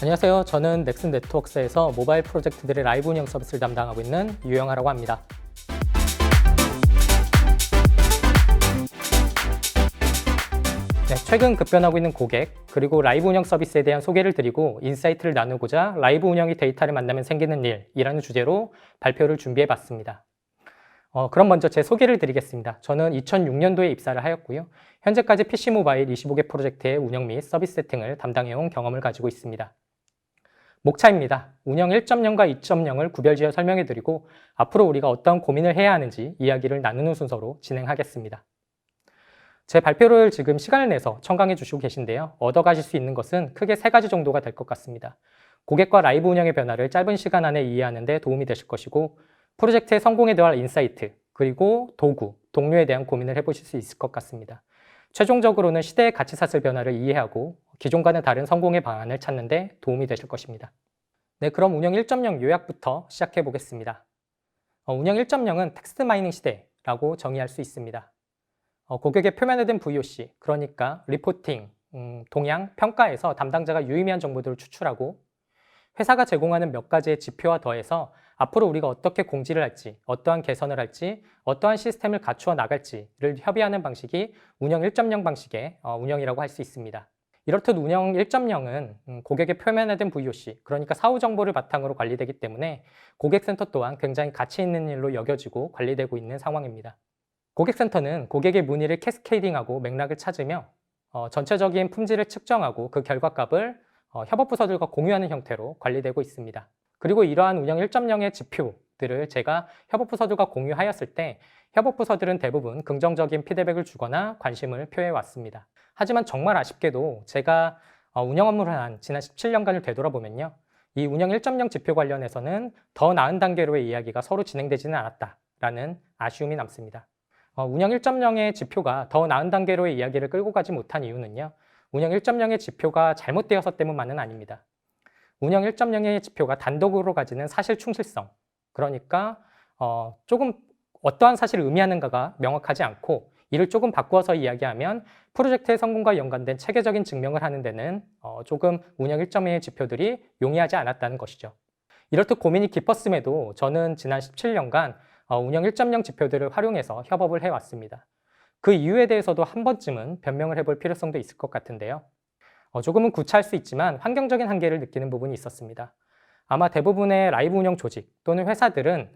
안녕하세요. 저는 넥슨 네트워크스에서 모바일 프로젝트들의 라이브 운영 서비스를 담당하고 있는 유영하라고 합니다. 네, 최근 급변하고 있는 고객, 그리고 라이브 운영 서비스에 대한 소개를 드리고 인사이트를 나누고자 라이브 운영이 데이터를 만나면 생기는 일이라는 주제로 발표를 준비해 봤습니다. 그럼 먼저 제 소개를 드리겠습니다. 저는 2006년도에 입사를 하였고요. 현재까지 PC 모바일 25개 프로젝트의 운영 및 서비스 세팅을 담당해온 경험을 가지고 있습니다. 목차입니다. 운영 1.0과 2.0을 구별지어 설명해드리고 앞으로 우리가 어떤 고민을 해야 하는지 이야기를 나누는 순서로 진행하겠습니다. 제 발표를 지금 시간을 내서 청강해 주시고 계신데요. 얻어가실 수 있는 것은 크게 3가지 정도가 될 것 같습니다. 고객과 라이브 운영의 변화를 짧은 시간 안에 이해하는 데 도움이 되실 것이고 프로젝트의 성공에 대한 인사이트, 그리고 도구, 동료에 대한 고민을 해보실 수 있을 것 같습니다. 최종적으로는 시대의 가치사슬 변화를 이해하고 기존과는 다른 성공의 방안을 찾는 데 도움이 되실 것입니다. 네, 그럼 운영 1.0 요약부터 시작해 보겠습니다. 운영 1.0은 텍스트 마이닝 시대라고 정의할 수 있습니다. 고객의 표면에 든 VOC, 그러니까 리포팅, 동향, 평가에서 담당자가 유의미한 정보들을 추출하고 회사가 제공하는 몇 가지의 지표와 더해서 앞으로 우리가 어떻게 공지를 할지, 어떠한 개선을 할지, 어떠한 시스템을 갖추어 나갈지를 협의하는 방식이 운영 1.0 방식의 운영이라고 할 수 있습니다. 이렇듯 운영 1.0은 고객의 표면에 든 VOC, 그러니까 사후 정보를 바탕으로 관리되기 때문에 고객센터 또한 굉장히 가치 있는 일로 여겨지고 관리되고 있는 상황입니다. 고객센터는 고객의 문의를 캐스케이딩하고 맥락을 찾으며 전체적인 품질을 측정하고 그 결과값을 협업부서들과 공유하는 형태로 관리되고 있습니다. 그리고 이러한 운영 1.0의 지표들을 제가 협업부서들과 공유하였을 때 협업부서들은 대부분 긍정적인 피드백을 주거나 관심을 표해 왔습니다. 하지만 정말 아쉽게도 제가 운영 업무를 한 지난 17년간을 되돌아보면요. 이 운영 1.0 지표 관련해서는 더 나은 단계로의 이야기가 서로 진행되지는 않았다라는 아쉬움이 남습니다. 운영 1.0의 지표가 더 나은 단계로의 이야기를 끌고 가지 못한 이유는요. 운영 1.0의 지표가 잘못되어서 때문만은 아닙니다. 운영 1.0의 지표가 단독으로 가지는 사실 충실성, 그러니까 조금 어떠한 사실을 의미하는가가 명확하지 않고 이를 조금 바꾸어서 이야기하면 프로젝트의 성공과 연관된 체계적인 증명을 하는 데는 조금 운영 1.0의 지표들이 용이하지 않았다는 것이죠. 이렇듯 고민이 깊었음에도 저는 지난 17년간 운영 1.0 지표들을 활용해서 협업을 해왔습니다. 그 이유에 대해서도 한 번쯤은 변명을 해볼 필요성도 있을 것 같은데요. 조금은 구차할 수 있지만 환경적인 한계를 느끼는 부분이 있었습니다. 아마 대부분의 라이브 운영 조직 또는 회사들은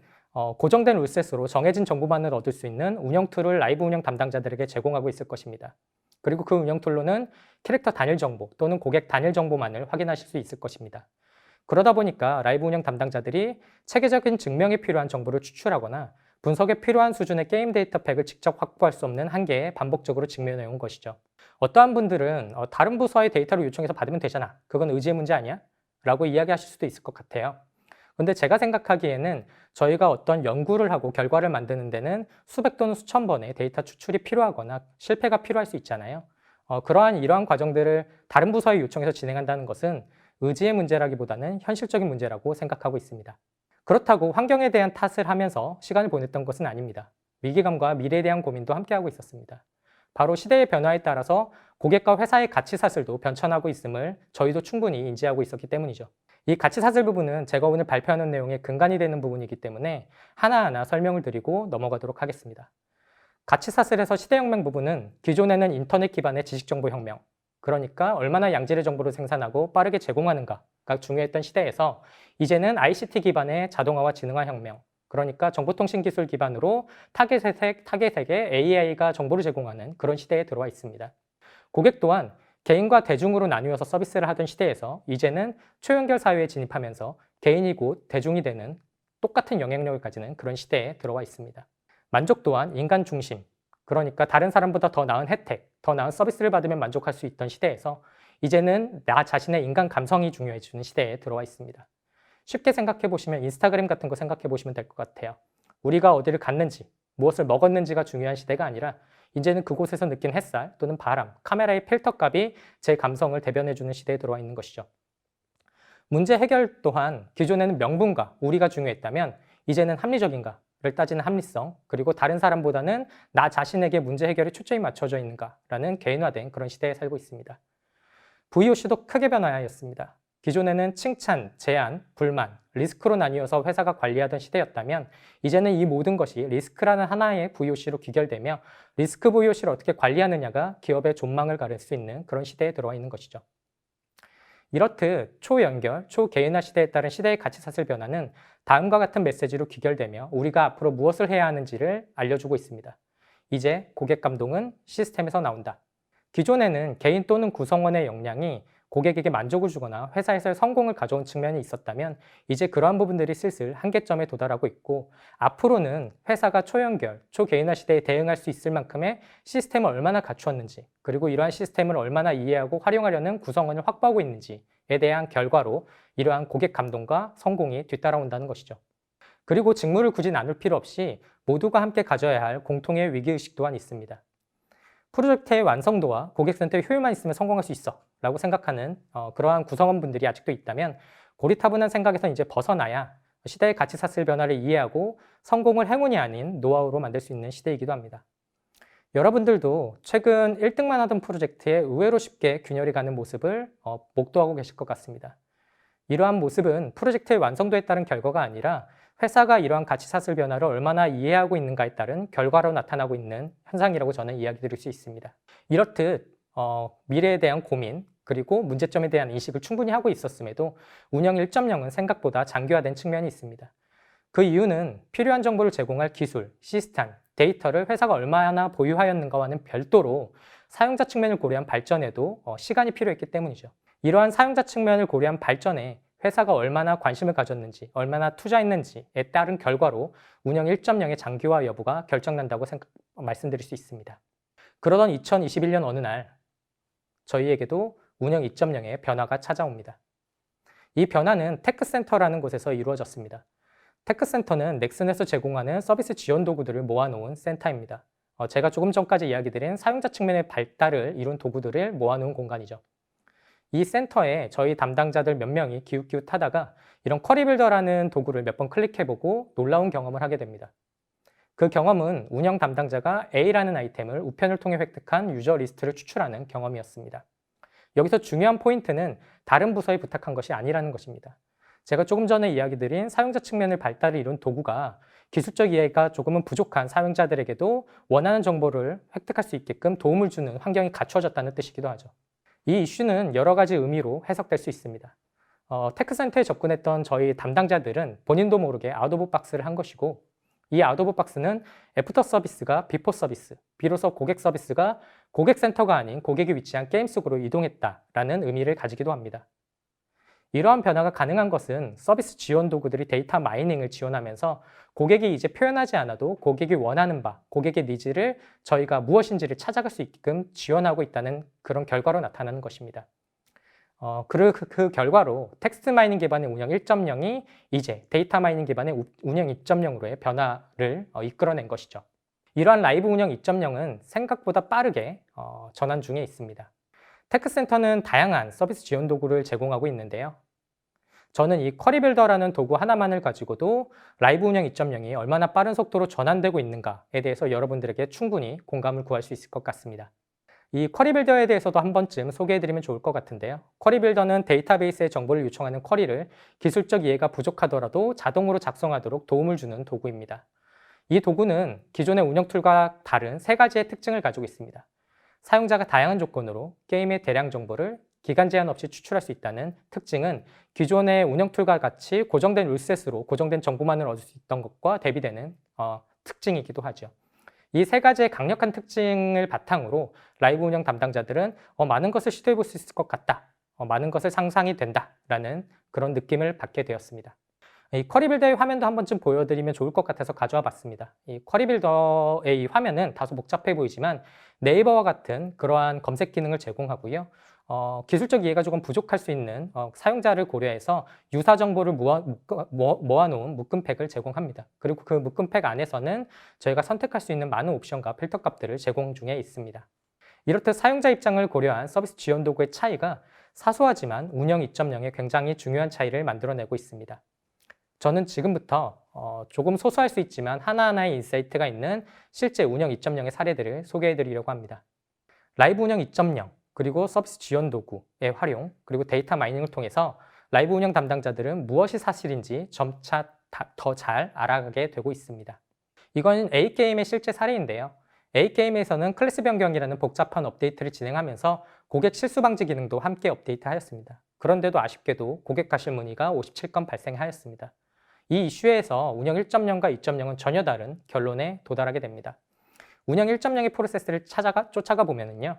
고정된 룰셋으로 정해진 정보만을 얻을 수 있는 운영 툴을 라이브 운영 담당자들에게 제공하고 있을 것입니다. 그리고 그 운영 툴로는 캐릭터 단일 정보 또는 고객 단일 정보만을 확인하실 수 있을 것입니다. 그러다 보니까 라이브 운영 담당자들이 체계적인 증명에 필요한 정보를 추출하거나 분석에 필요한 수준의 게임 데이터 팩을 직접 확보할 수 없는 한계에 반복적으로 직면해 온 것이죠. 어떠한 분들은 다른 부서의 데이터를 요청해서 받으면 되잖아. 그건 의지의 문제 아니야? 라고 이야기하실 수도 있을 것 같아요. 근데 제가 생각하기에는 저희가 어떤 연구를 하고 결과를 만드는 데는 수백 또는 수천 번의 데이터 추출이 필요하거나 실패가 필요할 수 있잖아요. 이러한 과정들을 다른 부서에 요청해서 진행한다는 것은 의지의 문제라기보다는 현실적인 문제라고 생각하고 있습니다. 그렇다고 환경에 대한 탓을 하면서 시간을 보냈던 것은 아닙니다. 위기감과 미래에 대한 고민도 함께하고 있었습니다. 바로 시대의 변화에 따라서 고객과 회사의 가치사슬도 변천하고 있음을 저희도 충분히 인지하고 있었기 때문이죠. 이 가치사슬 부분은 제가 오늘 발표하는 내용의 근간이 되는 부분이기 때문에 하나하나 설명을 드리고 넘어가도록 하겠습니다. 가치사슬에서 시대혁명 부분은 기존에는 인터넷 기반의 지식정보혁명, 그러니까 얼마나 양질의 정보를 생산하고 빠르게 제공하는가가 중요했던 시대에서 이제는 ICT 기반의 자동화와 지능화 혁명, 그러니까 정보통신 기술 기반으로 타겟에게 AI가 정보를 제공하는 그런 시대에 들어와 있습니다. 고객 또한 개인과 대중으로 나누어서 서비스를 하던 시대에서 이제는 초연결 사회에 진입하면서 개인이 곧 대중이 되는 똑같은 영향력을 가지는 그런 시대에 들어와 있습니다. 만족 또한 인간 중심, 그러니까 다른 사람보다 더 나은 혜택, 더 나은 서비스를 받으면 만족할 수 있던 시대에서 이제는 나 자신의 인간 감성이 중요해지는 시대에 들어와 있습니다. 쉽게 생각해 보시면 인스타그램 같은 거 생각해 보시면 될 것 같아요. 우리가 어디를 갔는지, 무엇을 먹었는지가 중요한 시대가 아니라 이제는 그곳에서 느낀 햇살 또는 바람, 카메라의 필터 값이 제 감성을 대변해주는 시대에 들어와 있는 것이죠. 문제 해결 또한 기존에는 명분과 우리가 중요했다면 이제는 합리적인가, 를 따지는 합리성, 그리고 다른 사람보다는 나 자신에게 문제 해결에 초점이 맞춰져 있는가라는 개인화된 그런 시대에 살고 있습니다. VOC도 크게 변화하였습니다. 기존에는 칭찬, 제안, 불만, 리스크로 나뉘어서 회사가 관리하던 시대였다면 이제는 이 모든 것이 리스크라는 하나의 VOC로 귀결되며 리스크 VOC를 어떻게 관리하느냐가 기업의 존망을 가를 수 있는 그런 시대에 들어와 있는 것이죠. 이렇듯 초연결, 초개인화 시대에 따른 시대의 가치사슬 변화는 다음과 같은 메시지로 귀결되며 우리가 앞으로 무엇을 해야 하는지를 알려주고 있습니다. 이제 고객 감동은 시스템에서 나온다. 기존에는 개인 또는 구성원의 역량이 고객에게 만족을 주거나 회사에서의 성공을 가져온 측면이 있었다면 이제 그러한 부분들이 슬슬 한계점에 도달하고 있고 앞으로는 회사가 초연결, 초개인화 시대에 대응할 수 있을 만큼의 시스템을 얼마나 갖추었는지 그리고 이러한 시스템을 얼마나 이해하고 활용하려는 구성원을 확보하고 있는지에 대한 결과로 이러한 고객 감동과 성공이 뒤따라온다는 것이죠. 그리고 직무를 굳이 나눌 필요 없이 모두가 함께 가져야 할 공통의 위기의식 또한 있습니다. 프로젝트의 완성도와 고객센터의 효율만 있으면 성공할 수 있어 라고 생각하는 그러한 구성원분들이 아직도 있다면 고리타분한 생각에서 이제 벗어나야 시대의 가치사슬 변화를 이해하고 성공을 행운이 아닌 노하우로 만들 수 있는 시대이기도 합니다. 여러분들도 최근 1등만 하던 프로젝트에 의외로 쉽게 균열이 가는 모습을 목도하고 계실 것 같습니다. 이러한 모습은 프로젝트의 완성도에 따른 결과가 아니라 회사가 이러한 가치사슬 변화를 얼마나 이해하고 있는가에 따른 결과로 나타나고 있는 현상이라고 저는 이야기 드릴 수 있습니다. 이렇듯 미래에 대한 고민 그리고 문제점에 대한 인식을 충분히 하고 있었음에도 운영 1.0은 생각보다 장기화된 측면이 있습니다. 그 이유는 필요한 정보를 제공할 기술, 시스템, 데이터를 회사가 얼마나 보유하였는가와는 별도로 사용자 측면을 고려한 발전에도 시간이 필요했기 때문이죠. 이러한 사용자 측면을 고려한 발전에 회사가 얼마나 관심을 가졌는지, 얼마나 투자했는지에 따른 결과로 운영 1.0의 장기화 여부가 결정난다고 말씀드릴 수 있습니다. 그러던 2021년 어느 날 저희에게도 운영 2.0의 변화가 찾아옵니다. 이 변화는 테크센터라는 곳에서 이루어졌습니다. 테크센터는 넥슨에서 제공하는 서비스 지원 도구들을 모아놓은 센터입니다. 제가 조금 전까지 이야기드린 사용자 측면의 발달을 이룬 도구들을 모아놓은 공간이죠. 이 센터에 저희 담당자들 몇 명이 기웃기웃하다가 이런 쿼리빌더라는 도구를 몇 번 클릭해보고 놀라운 경험을 하게 됩니다. 그 경험은 운영 담당자가 A라는 아이템을 우편을 통해 획득한 유저 리스트를 추출하는 경험이었습니다. 여기서 중요한 포인트는 다른 부서에 부탁한 것이 아니라는 것입니다. 제가 조금 전에 이야기드린 사용자 측면을 발달을 이룬 도구가 기술적 이해가 조금은 부족한 사용자들에게도 원하는 정보를 획득할 수 있게끔 도움을 주는 환경이 갖추어졌다는 뜻이기도 하죠. 이 이슈는 여러 가지 의미로 해석될 수 있습니다. 테크센터에 접근했던 저희 담당자들은 본인도 모르게 아웃 오브 박스를 한 것이고 이 아웃 오브 박스는 애프터 서비스가 비포 서비스, 비로소 고객 서비스가 고객센터가 아닌 고객이 위치한 게임 속으로 이동했다라는 의미를 가지기도 합니다. 이러한 변화가 가능한 것은 서비스 지원 도구들이 데이터 마이닝을 지원하면서 고객이 이제 표현하지 않아도 고객이 원하는 바, 고객의 니즈를 저희가 무엇인지를 찾아갈 수 있게끔 지원하고 있다는 그런 결과로 나타나는 것입니다. 그 결과로 텍스트 마이닝 기반의 운영 1.0이 이제 데이터 마이닝 기반의 운영 2.0으로의 변화를 이끌어낸 것이죠. 이러한 라이브 운영 2.0은 생각보다 빠르게 전환 중에 있습니다. 테크센터는 다양한 서비스 지원 도구를 제공하고 있는데요. 저는 이 쿼리빌더라는 도구 하나만을 가지고도 라이브 운영 2.0이 얼마나 빠른 속도로 전환되고 있는가에 대해서 여러분들에게 충분히 공감을 구할 수 있을 것 같습니다. 이 쿼리빌더에 대해서도 한 번쯤 소개해드리면 좋을 것 같은데요. 쿼리빌더는 데이터베이스에 정보를 요청하는 쿼리를 기술적 이해가 부족하더라도 자동으로 작성하도록 도움을 주는 도구입니다. 이 도구는 기존의 운영 툴과 다른 세 가지의 특징을 가지고 있습니다. 사용자가 다양한 조건으로 게임의 대량 정보를 기간 제한 없이 추출할 수 있다는 특징은 기존의 운영 툴과 같이 고정된 룰셋으로 고정된 정보만을 얻을 수 있던 것과 대비되는 특징이기도 하죠. 이 세 가지의 강력한 특징을 바탕으로 라이브 운영 담당자들은 많은 것을 시도해 볼 수 있을 것 같다, 많은 것을 상상이 된다라는 그런 느낌을 받게 되었습니다. 이 쿼리빌더의 화면도 한 번쯤 보여드리면 좋을 것 같아서 가져와 봤습니다. 이 쿼리빌더의 이 화면은 다소 복잡해 보이지만 네이버와 같은 그러한 검색 기능을 제공하고요. 기술적 이해가 조금 부족할 수 있는 사용자를 고려해서 유사 정보를 모아놓은 묶음팩을 제공합니다. 그리고 그 묶음팩 안에서는 저희가 선택할 수 있는 많은 옵션과 필터 값들을 제공 중에 있습니다. 이렇듯 사용자 입장을 고려한 서비스 지원 도구의 차이가 사소하지만 운영 2.0에 굉장히 중요한 차이를 만들어내고 있습니다. 저는 지금부터 조금 소소할 수 있지만 하나하나의 인사이트가 있는 실제 운영 2.0의 사례들을 소개해 드리려고 합니다. 라이브 운영 2.0, 그리고 서비스 지원 도구의 활용, 그리고 데이터 마이닝을 통해서 라이브 운영 담당자들은 무엇이 사실인지 점차 더 잘 알아가게 되고 있습니다. 이건 A게임의 실제 사례인데요. A게임에서는 클래스 변경이라는 복잡한 업데이트를 진행하면서 고객 실수 방지 기능도 함께 업데이트하였습니다. 그런데도 아쉽게도 고객 가실 문의가 57건 발생하였습니다. 이 이슈에서 운영 1.0과 2.0은 전혀 다른 결론에 도달하게 됩니다. 운영 1.0의 프로세스를 쫓아가 보면은요,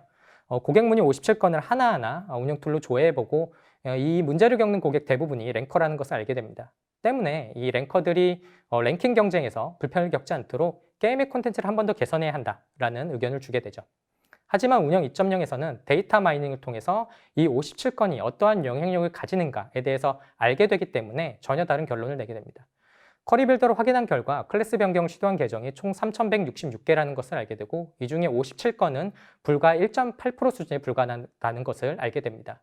고객 문의 57건을 하나하나 운영 툴로 조회해보고 이 문제를 겪는 고객 대부분이 랭커라는 것을 알게 됩니다. 때문에 이 랭커들이 랭킹 경쟁에서 불편을 겪지 않도록 게임의 콘텐츠를 한 번 더 개선해야 한다라는 의견을 주게 되죠. 하지만 운영 2.0에서는 데이터 마이닝을 통해서 이 57건이 어떠한 영향력을 가지는가에 대해서 알게 되기 때문에 전혀 다른 결론을 내게 됩니다. 쿼리빌더로 확인한 결과 클래스 변경을 시도한 계정이 총 3,166개라는 것을 알게 되고 이 중에 57건은 불과 1.8% 수준에 불과하다는 것을 알게 됩니다.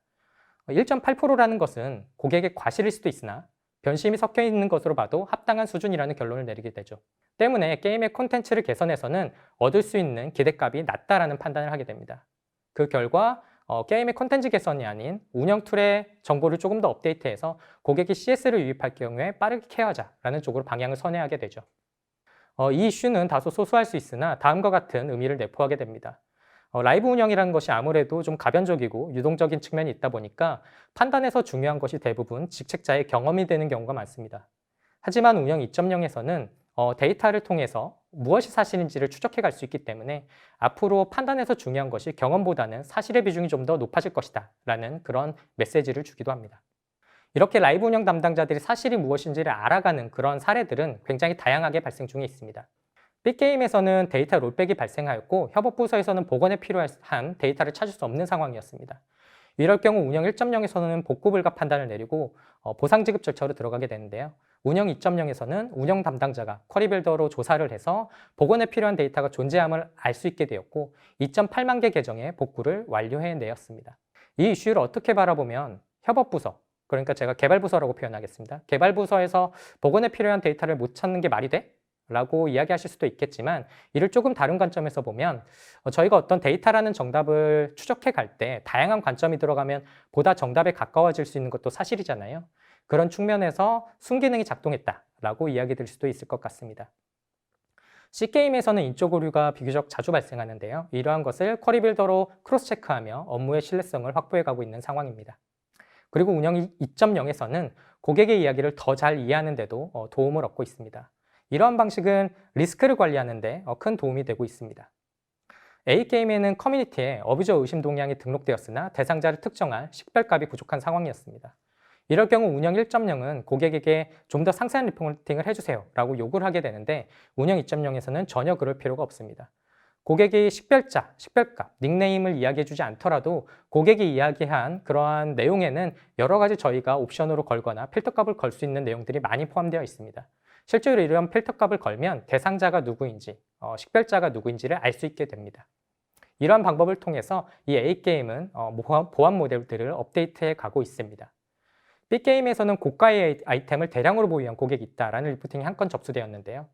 1.8%라는 것은 고객의 과실일 수도 있으나 변심이 섞여 있는 것으로 봐도 합당한 수준이라는 결론을 내리게 되죠. 때문에 게임의 콘텐츠를 개선해서는 얻을 수 있는 기대값이 낮다라는 판단을 하게 됩니다. 그 결과 게임의 콘텐츠 개선이 아닌 운영 툴의 정보를 조금 더 업데이트해서 고객이 CS를 유입할 경우에 빠르게 케어하자라는 쪽으로 방향을 선회하게 되죠. 이 이슈는 다소 소소할 수 있으나 다음과 같은 의미를 내포하게 됩니다. 라이브 운영이라는 것이 아무래도 좀 가변적이고 유동적인 측면이 있다 보니까 판단에서 중요한 것이 대부분 직책자의 경험이 되는 경우가 많습니다. 하지만 운영 2.0에서는 데이터를 통해서 무엇이 사실인지를 추적해 갈 수 있기 때문에 앞으로 판단에서 중요한 것이 경험보다는 사실의 비중이 좀 더 높아질 것이다 라는 그런 메시지를 주기도 합니다. 이렇게 라이브 운영 담당자들이 사실이 무엇인지를 알아가는 그런 사례들은 굉장히 다양하게 발생 중에 있습니다. 빅게임에서는 데이터 롤백이 발생하였고 협업부서에서는 복원에 필요한 데이터를 찾을 수 없는 상황이었습니다. 이럴 경우 운영 1.0에서는 복구 불가 판단을 내리고 보상 지급 절차로 들어가게 되는데요. 운영 2.0에서는 운영 담당자가 쿼리빌더로 조사를 해서 복원에 필요한 데이터가 존재함을 알 수 있게 되었고 2.8만 개 계정의 복구를 완료해내었습니다. 이 이슈를 어떻게 바라보면 협업부서, 그러니까 제가 개발부서라고 표현하겠습니다. 개발부서에서 복원에 필요한 데이터를 못 찾는 게 말이 돼? 라고 이야기하실 수도 있겠지만 이를 조금 다른 관점에서 보면 저희가 어떤 데이터라는 정답을 추적해 갈 때 다양한 관점이 들어가면 보다 정답에 가까워질 수 있는 것도 사실이잖아요. 그런 측면에서 순기능이 작동했다라고 이야기 드릴 수도 있을 것 같습니다. C게임에서는 인적 오류가 비교적 자주 발생하는데요. 이러한 것을 쿼리빌더로 크로스 체크하며 업무의 신뢰성을 확보해 가고 있는 상황입니다. 그리고 운영 2.0에서는 고객의 이야기를 더 잘 이해하는 데도 도움을 얻고 있습니다. 이러한 방식은 리스크를 관리하는 데 큰 도움이 되고 있습니다. A게임에는 커뮤니티에 어뷰저 의심 동향이 등록되었으나 대상자를 특정할 식별값이 부족한 상황이었습니다. 이럴 경우 운영 1.0은 고객에게 좀 더 상세한 리포팅을 해주세요 라고 요구를 하게 되는데 운영 2.0에서는 전혀 그럴 필요가 없습니다. 고객이 식별자, 식별값, 닉네임을 이야기해주지 않더라도 고객이 이야기한 그러한 내용에는 여러 가지 저희가 옵션으로 걸거나 필터값을 걸 수 있는 내용들이 많이 포함되어 있습니다. 실제로 이런 필터값을 걸면 대상자가 누구인지, 식별자가 누구인지를 알 수 있게 됩니다. 이러한 방법을 통해서 이 A게임은 보안 모델들을 업데이트해 가고 있습니다. B게임에서는 고가의 아이템을 대량으로 보유한 고객이 있다라는 리포팅이 한 건 접수되었는데요.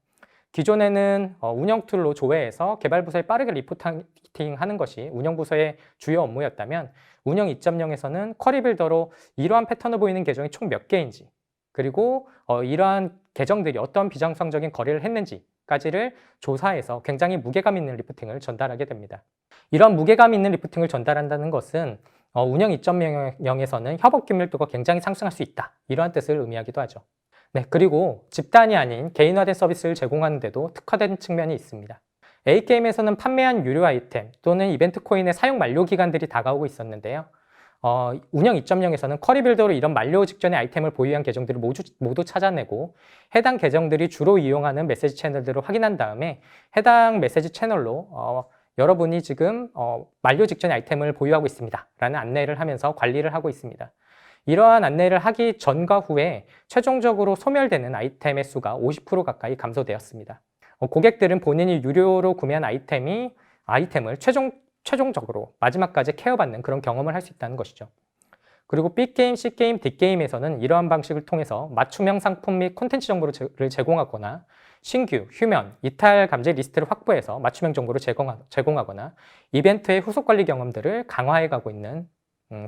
기존에는 운영 툴로 조회해서 개발부서에 빠르게 리포팅하는 것이 운영부서의 주요 업무였다면 운영 2.0에서는 쿼리빌더로 이러한 패턴을 보이는 계정이 총 몇 개인지 그리고 이러한 계정들이 어떤 비정상적인 거래를 했는지까지를 조사해서 굉장히 무게감 있는 리포팅을 전달하게 됩니다. 이런 무게감 있는 리포팅을 전달한다는 것은 운영 2.0에서는 협업 긴밀도가 굉장히 상승할 수 있다. 이러한 뜻을 의미하기도 하죠. 네, 그리고 집단이 아닌 개인화된 서비스를 제공하는 데도 특화된 측면이 있습니다. A게임에서는 판매한 유료 아이템 또는 이벤트 코인의 사용 만료 기간들이 다가오고 있었는데요. 운영 2.0에서는 쿼리빌더로 이런 만료 직전의 아이템을 보유한 계정들을 모두 찾아내고 해당 계정들이 주로 이용하는 메시지 채널들을 확인한 다음에 해당 메시지 채널로 여러분이 지금 만료 직전의 아이템을 보유하고 있습니다 라는 안내를 하면서 관리를 하고 있습니다. 이러한 안내를 하기 전과 후에 최종적으로 소멸되는 아이템의 수가 50% 가까이 감소되었습니다. 고객들은 본인이 유료로 구매한 아이템을 최종적으로 마지막까지 케어받는 그런 경험을 할 수 있다는 것이죠. 그리고 B게임, C게임, D게임에서는 이러한 방식을 통해서 맞춤형 상품 및 콘텐츠 정보를 제공하거나 신규, 휴면, 이탈 감지 리스트를 확보해서 맞춤형 정보를 제공하거나 이벤트의 후속 관리 경험들을 강화해 가고 있는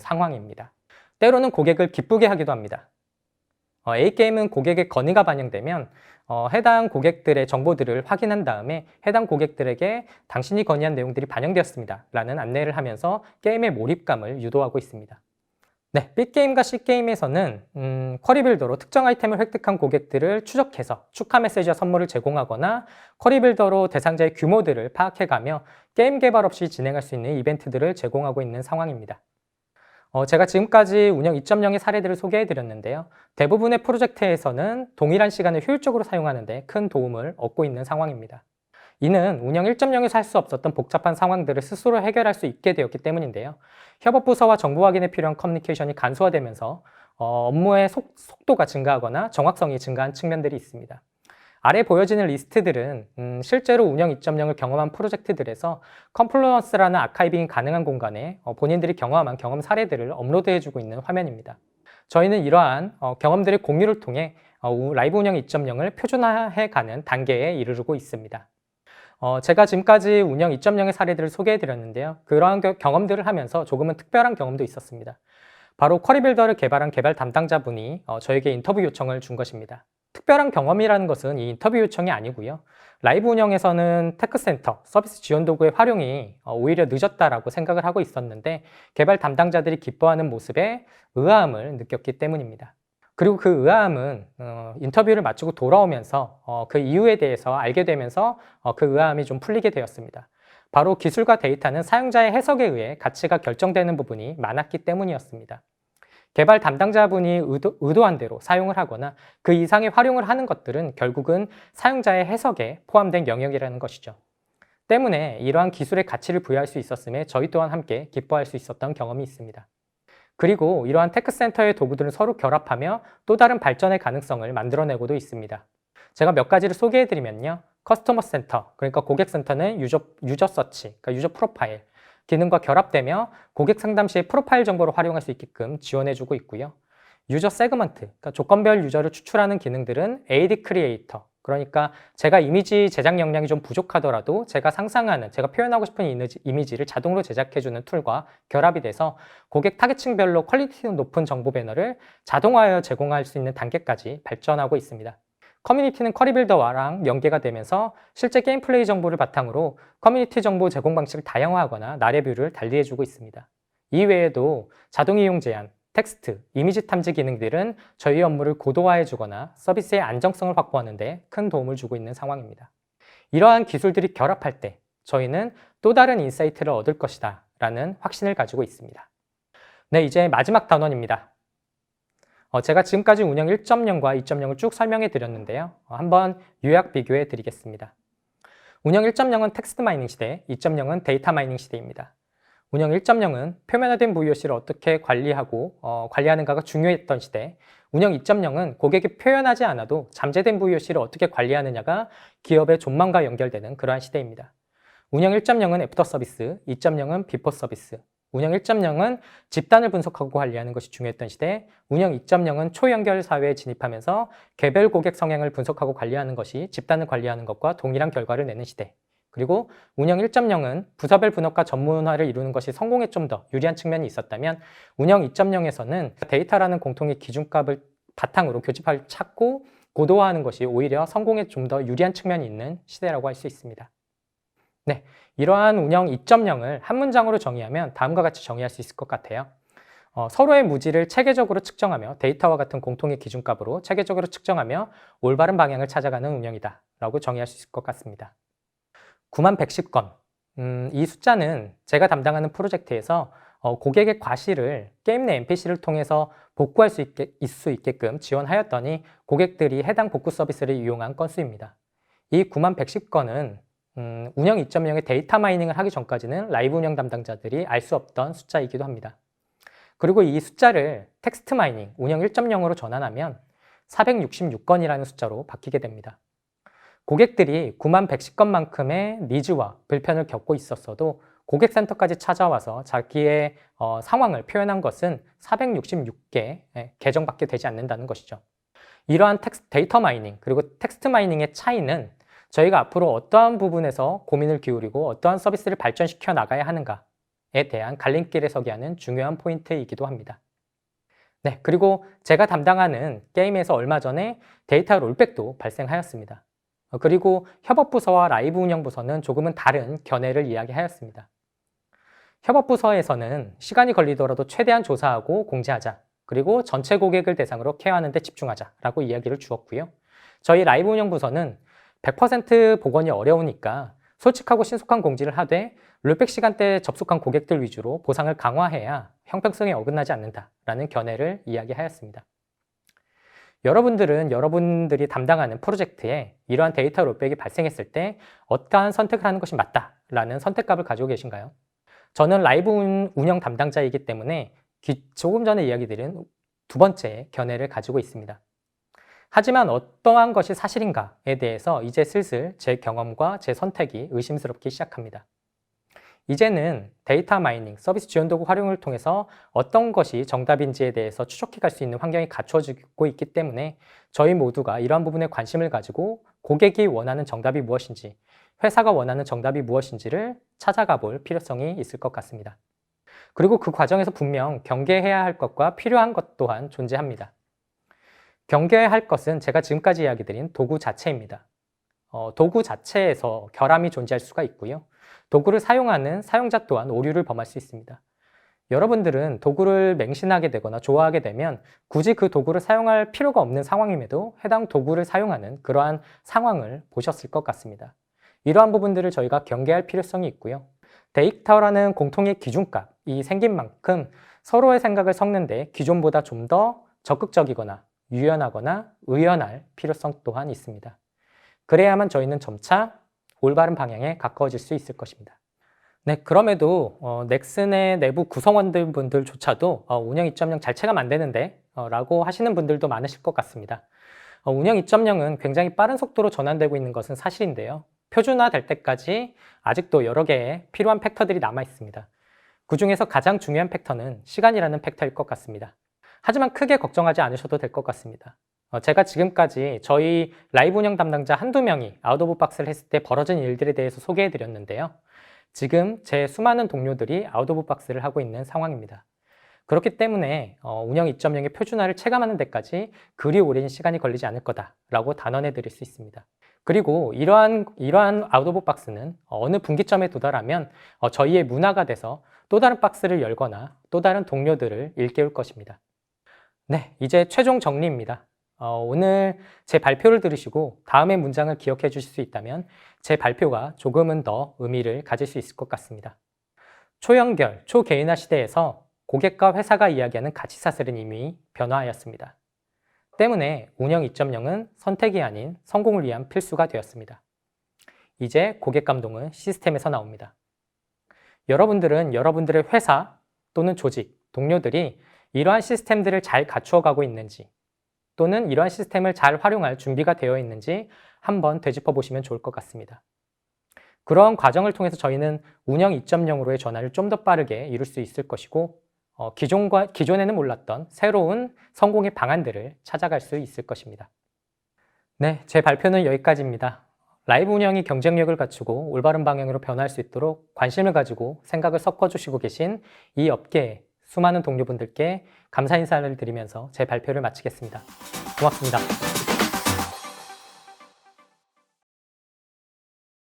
상황입니다. 때로는 고객을 기쁘게 하기도 합니다. A게임은 고객의 건의가 반영되면 해당 고객들의 정보들을 확인한 다음에 해당 고객들에게 당신이 건의한 내용들이 반영되었습니다 라는 안내를 하면서 게임의 몰입감을 유도하고 있습니다. 네, B게임과 C게임에서는 쿼리빌더로 특정 아이템을 획득한 고객들을 추적해서 축하 메시지와 선물을 제공하거나 쿼리빌더로 대상자의 규모들을 파악해가며 게임 개발 없이 진행할 수 있는 이벤트들을 제공하고 있는 상황입니다. 제가 지금까지 운영 2.0의 사례들을 소개해드렸는데요. 대부분의 프로젝트에서는 동일한 시간을 효율적으로 사용하는 데 큰 도움을 얻고 있는 상황입니다. 이는 운영 1.0에서 할 수 없었던 복잡한 상황들을 스스로 해결할 수 있게 되었기 때문인데요. 협업부서와 정보 확인에 필요한 커뮤니케이션이 간소화되면서 업무의 속도가 증가하거나 정확성이 증가한 측면들이 있습니다. 아래 보여지는 리스트들은 실제로 운영 2.0을 경험한 프로젝트들에서 컴플루언스라는 아카이빙이 가능한 공간에 본인들이 경험한 경험 사례들을 업로드해주고 있는 화면입니다. 저희는 이러한 경험들의 공유를 통해 라이브 운영 2.0을 표준화해가는 단계에 이르르고 있습니다. 제가 지금까지 운영 2.0의 사례들을 소개해드렸는데요. 그러한 경험들을 하면서 조금은 특별한 경험도 있었습니다. 바로 쿼리빌더를 개발한 개발 담당자분이 저에게 인터뷰 요청을 준 것입니다. 특별한 경험이라는 것은 이 인터뷰 요청이 아니고요. 라이브 운영에서는 테크센터, 서비스 지원 도구의 활용이 오히려 늦었다라고 생각을 하고 있었는데 개발 담당자들이 기뻐하는 모습에 의아함을 느꼈기 때문입니다. 그리고 그 의아함은 인터뷰를 마치고 돌아오면서 그 이유에 대해서 알게 되면서 그 의아함이 좀 풀리게 되었습니다. 바로 기술과 데이터는 사용자의 해석에 의해 가치가 결정되는 부분이 많았기 때문이었습니다. 개발 담당자분이 의도한 대로 사용을 하거나 그 이상의 활용을 하는 것들은 결국은 사용자의 해석에 포함된 영역이라는 것이죠. 때문에 이러한 기술의 가치를 부여할 수 있었음에 저희 또한 함께 기뻐할 수 있었던 경험이 있습니다. 그리고 이러한 테크센터의 도구들을 서로 결합하며 또 다른 발전의 가능성을 만들어내고도 있습니다. 제가 몇 가지를 소개해드리면요. 커스터머 센터, 그러니까 고객센터는 유저 서치, 그러니까 유저 프로파일 기능과 결합되며 고객 상담 시에 프로파일 정보를 활용할 수 있게끔 지원해주고 있고요. 유저 세그먼트, 그러니까 조건별 유저를 추출하는 기능들은 AD 크리에이터, 그러니까 제가 이미지 제작 역량이 좀 부족하더라도 제가 상상하는, 제가 표현하고 싶은 이미지를 자동으로 제작해주는 툴과 결합이 돼서 고객 타겟층별로 퀄리티 높은 정보 배너를 자동화하여 제공할 수 있는 단계까지 발전하고 있습니다. 커뮤니티는 쿼리빌더와랑 연계가 되면서 실제 게임 플레이 정보를 바탕으로 커뮤니티 정보 제공 방식을 다양화하거나 나레뷰를 달리해주고 있습니다. 이외에도 자동 이용 제한, 텍스트, 이미지 탐지 기능들은 저희 업무를 고도화해주거나 서비스의 안정성을 확보하는 데 큰 도움을 주고 있는 상황입니다. 이러한 기술들이 결합할 때 저희는 또 다른 인사이트를 얻을 것이다 라는 확신을 가지고 있습니다. 네, 이제 마지막 단원입니다. 제가 지금까지 운영 1.0과 2.0을 쭉 설명해 드렸는데요. 한번 요약 비교해 드리겠습니다. 운영 1.0은 텍스트 마이닝 시대, 2.0은 데이터 마이닝 시대입니다. 운영 1.0은 표면화된 VOC를 어떻게 관리하는가가 중요했던 시대, 운영 2.0은 고객이 표현하지 않아도 잠재된 VOC를 어떻게 관리하느냐가 기업의 존망과 연결되는 그러한 시대입니다. 운영 1.0은 애프터 서비스, 2.0은 비포 서비스, 운영 1.0은 집단을 분석하고 관리하는 것이 중요했던 시대, 운영 2.0은 초연결 사회에 진입하면서 개별 고객 성향을 분석하고 관리하는 것이 집단을 관리하는 것과 동일한 결과를 내는 시대, 그리고 운영 1.0은 부서별 분업과 전문화를 이루는 것이 성공에 좀 더 유리한 측면이 있었다면 운영 2.0에서는 데이터라는 공통의 기준값을 바탕으로 교집합을 찾고 고도화하는 것이 오히려 성공에 좀 더 유리한 측면이 있는 시대라고 할 수 있습니다. 네, 이러한 운영 2.0을 한 문장으로 정의하면 다음과 같이 정의할 수 있을 것 같아요. 서로의 무지를 체계적으로 측정하며 데이터와 같은 공통의 기준값으로 체계적으로 측정하며 올바른 방향을 찾아가는 운영이다 라고 정의할 수 있을 것 같습니다. 9110건, 이 숫자는 제가 담당하는 프로젝트에서 고객의 과실을 게임 내 NPC를 통해서 복구할 수 있게끔 지원하였더니 고객들이 해당 복구 서비스를 이용한 건수입니다. 이 9110건은 운영 2.0의 데이터 마이닝을 하기 전까지는 라이브 운영 담당자들이 알 수 없던 숫자이기도 합니다. 그리고 이 숫자를 텍스트 마이닝, 운영 1.0으로 전환하면 466건이라는 숫자로 바뀌게 됩니다. 고객들이 9110건만큼의 니즈와 불편을 겪고 있었어도 고객센터까지 찾아와서 자기의 상황을 표현한 것은 466개 계정밖에 되지 않는다는 것이죠. 이러한 데이터 마이닝 그리고 텍스트 마이닝의 차이는 저희가 앞으로 어떠한 부분에서 고민을 기울이고 어떠한 서비스를 발전시켜 나가야 하는가에 대한 갈림길에 서게 하는 중요한 포인트이기도 합니다. 네, 그리고 제가 담당하는 게임에서 얼마 전에 데이터 롤백도 발생하였습니다. 그리고 협업부서와 라이브 운영부서는 조금은 다른 견해를 이야기하였습니다. 협업부서에서는 시간이 걸리더라도 최대한 조사하고 공지하자. 그리고 전체 고객을 대상으로 케어하는 데 집중하자라고 이야기를 주었고요. 저희 라이브 운영부서는 100% 복원이 어려우니까 솔직하고 신속한 공지를 하되 롤백 시간대에 접속한 고객들 위주로 보상을 강화해야 형평성에 어긋나지 않는다라는 견해를 이야기하였습니다. 여러분들은 여러분들이 담당하는 프로젝트에 이러한 데이터 롤백이 발생했을 때 어떠한 선택을 하는 것이 맞다라는 선택값을 가지고 계신가요? 저는 라이브 운영 담당자이기 때문에 조금 전에 이야기 드린 두 번째 견해를 가지고 있습니다. 하지만 어떠한 것이 사실인가에 대해서 이제 슬슬 제 경험과 제 선택이 의심스럽기 시작합니다. 이제는 데이터 마이닝, 서비스 지원 도구 활용을 통해서 어떤 것이 정답인지에 대해서 추적해 갈 수 있는 환경이 갖춰지고 있기 때문에 저희 모두가 이러한 부분에 관심을 가지고 고객이 원하는 정답이 무엇인지, 회사가 원하는 정답이 무엇인지를 찾아가 볼 필요성이 있을 것 같습니다. 그리고 그 과정에서 분명 경계해야 할 것과 필요한 것 또한 존재합니다. 경계해야 할 것은 제가 지금까지 이야기 드린 도구 자체입니다. 도구 자체에서 결함이 존재할 수가 있고요. 도구를 사용하는 사용자 또한 오류를 범할 수 있습니다. 여러분들은 도구를 맹신하게 되거나 좋아하게 되면 굳이 그 도구를 사용할 필요가 없는 상황임에도 해당 도구를 사용하는 그러한 상황을 보셨을 것 같습니다. 이러한 부분들을 저희가 경계할 필요성이 있고요. 데이터라는 공통의 기준값이 생긴 만큼 서로의 생각을 섞는데 기존보다 좀 더 적극적이거나 유연하거나 의연할 필요성 또한 있습니다. 그래야만 저희는 점차 올바른 방향에 가까워질 수 있을 것입니다. 네, 그럼에도 넥슨의 내부 구성원들조차도 운영 2.0 잘 체감 안 되는데 라고 하시는 분들도 많으실 것 같습니다. 운영 2.0은 굉장히 빠른 속도로 전환되고 있는 것은 사실인데요. 표준화될 때까지 아직도 여러 개의 필요한 팩터들이 남아 있습니다. 그 중에서 가장 중요한 팩터는 시간이라는 팩터일 것 같습니다. 하지만 크게 걱정하지 않으셔도 될 것 같습니다. 제가 지금까지 저희 라이브 운영 담당자 한두 명이 아웃 오브 박스를 했을 때 벌어진 일들에 대해서 소개해 드렸는데요. 지금 제 수많은 동료들이 아웃 오브 박스를 하고 있는 상황입니다. 그렇기 때문에 운영 2.0의 표준화를 체감하는 데까지 그리 오랜 시간이 걸리지 않을 거다라고 단언해 드릴 수 있습니다. 그리고 이러한 아웃 오브 박스는 어느 분기점에 도달하면 저희의 문화가 돼서 또 다른 박스를 열거나 또 다른 동료들을 일깨울 것입니다. 네, 이제 최종 정리입니다. 오늘 제 발표를 들으시고 다음의 문장을 기억해 주실 수 있다면 제 발표가 조금은 더 의미를 가질 수 있을 것 같습니다. 초연결, 초개인화 시대에서 고객과 회사가 이야기하는 가치사슬은 이미 변화하였습니다. 때문에 운영 2.0은 선택이 아닌 성공을 위한 필수가 되었습니다. 이제 고객 감동은 시스템에서 나옵니다. 여러분들은 여러분들의 회사 또는 조직, 동료들이 이러한 시스템들을 잘 갖추어가고 있는지 또는 이러한 시스템을 잘 활용할 준비가 되어 있는지 한번 되짚어 보시면 좋을 것 같습니다. 그러한 과정을 통해서 저희는 운영 2.0으로의 전환을 좀 더 빠르게 이룰 수 있을 것이고 기존에는 몰랐던 새로운 성공의 방안들을 찾아갈 수 있을 것입니다. 네, 제 발표는 여기까지입니다. 라이브 운영이 경쟁력을 갖추고 올바른 방향으로 변화할 수 있도록 관심을 가지고 생각을 섞어주시고 계신 이 업계의 수많은 동료분들께 감사 인사를 드리면서 제 발표를 마치겠습니다. 고맙습니다.